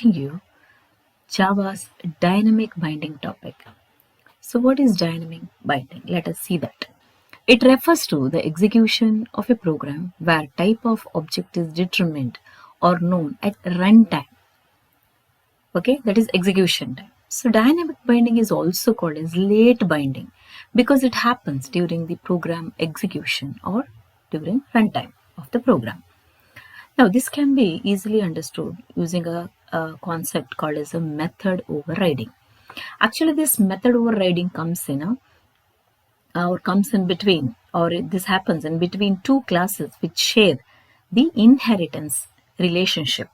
You Java's dynamic binding topic. So what is dynamic binding? Let us see that. It refers to the execution of a program where type of object is determined or known at runtime. Okay, that is execution time. So dynamic binding is also called as late binding because it happens during the program execution or during runtime of the program. Now, this can be easily understood using a concept called as a method overriding. Actually, this method overriding comes in between, or this happens in between two classes which share the inheritance relationship.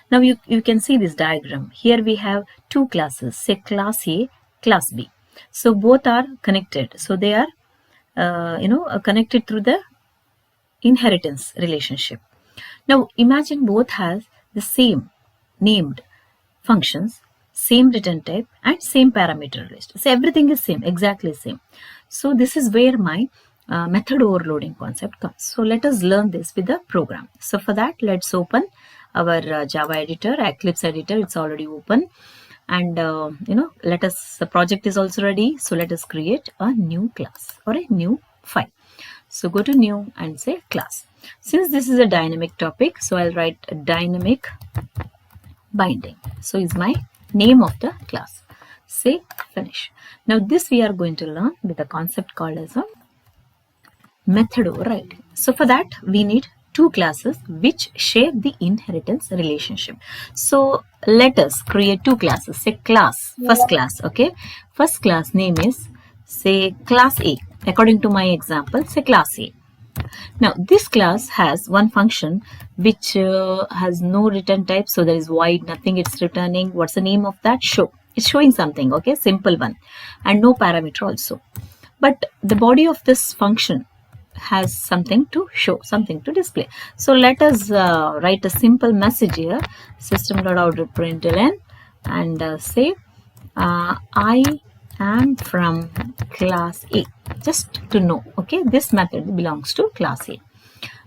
Now, you can see this diagram. Here we have two classes, say class A, class B. So both are connected. So they are, connected through the inheritance relationship. Now imagine both has the same named functions, same return type and same parameter list. So everything is same, exactly same. So this is where my method overloading concept comes. So let us learn this with the program. So for that, let's open our Java editor, Eclipse editor. It's already open. And the project is also ready. So let us create a new class or a new file. So go to new and say class. Since this is a dynamic topic, so I'll write a dynamic binding. So is my name of the class. Say finish. Now this we are going to learn with a concept called as a method overriding. So for that we need two classes which share the inheritance relationship. So let us create two classes. Say class, first class, okay? First class name is say class A. According to my example, say class A. Now this class has one function which has no return type, so there is void, nothing it's returning. What's the name of that? Show. It's showing something, okay, simple one, and no parameter also. But the body of this function has something to show, something to display. So let us write a simple message here, system.out.println, and say I am from class A, just to know, okay, this method belongs to class A.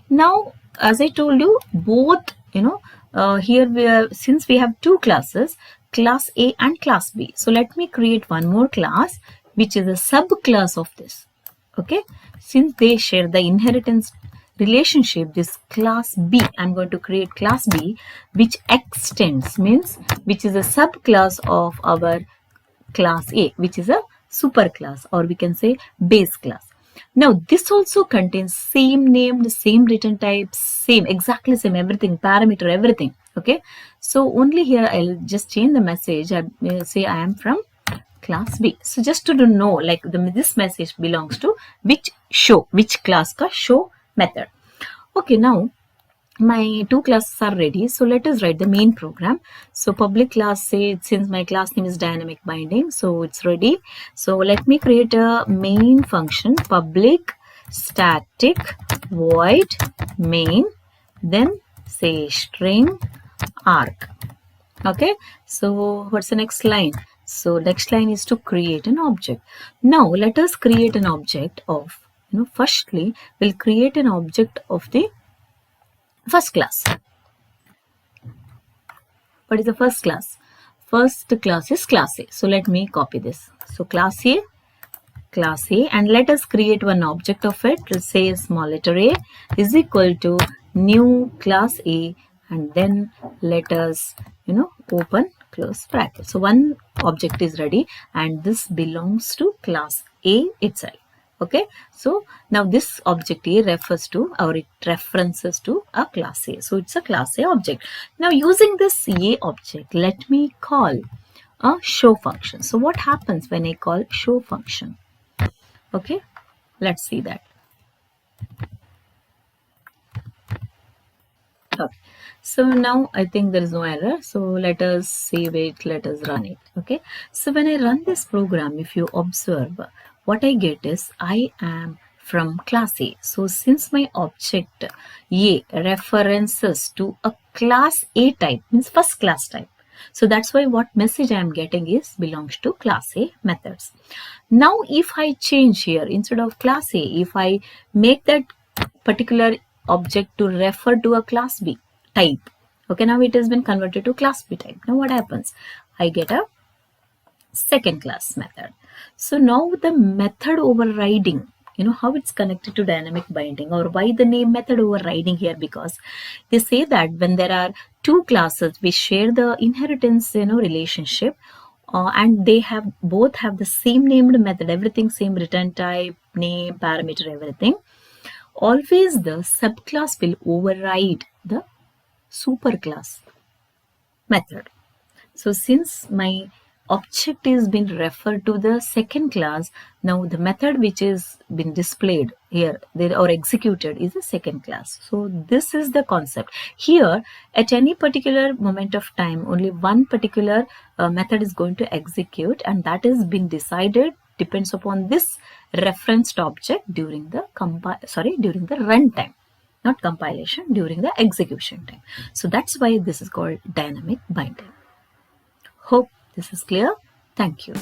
Now as I told you, both here since we have two classes, class A and class B, so let me create one more class which is a subclass of this. Okay, since they share the inheritance relationship, this class B, I'm going to create class B which extends, means which is a subclass of our class A, which is a superclass, or we can say base class. Now this also contains same name, same return type, same, exactly same, everything, parameter, everything. Okay, so only here I'll just change the message. I say I am from class B. So just to know, like this message belongs to which show, which class ka show method. Okay, now my two classes are ready. So let us write the main program. So public class, say, since my class name is dynamic binding, so it's ready. So let me create a main function, public static void main, then say string arg. Okay, so what's the next line? So next line is to create an object. Now let us create an object of, firstly we'll create an object of the first class. What is the first class? First class is class A. So let me copy this. So class A, and let us create one object of it. Let's say small letter a is equal to new class A, and then let us open close bracket. So one object is ready, and this belongs to class A itself. Okay, so now this object A refers to, or it references to a class A. So it's a class A object. Now using this A object, let me call a show function. So what happens when I call show function? Okay, let's see that. Okay, so now I think there is no error. So let us save it, let us run it. Okay, so when I run this program, if you observe, what I get is I am from class A. So since my object A references to a class A type, means first class type, so that's why what message I am getting is belongs to class A methods. Now if I change here, instead of class A, if I make that particular object to refer to a class B type, Okay, now it has been converted to class B type. Now what happens? I get a second class method. So now the method overriding, how it's connected to dynamic binding, or why the name method overriding here, because they say that when there are two classes which share the inheritance relationship, and they both have the same named method, everything same, return type, name, parameter, everything, always the subclass will override the superclass method. So since my object is being referred to the second class, now the method which is been displayed here or executed is the second class. So this is the concept. Here, at any particular moment of time, only one particular method is going to execute, and that is being decided depends upon this referenced object during the runtime, not compilation, during the execution time. So that's why this is called dynamic binding. Hope this is clear. Thank you.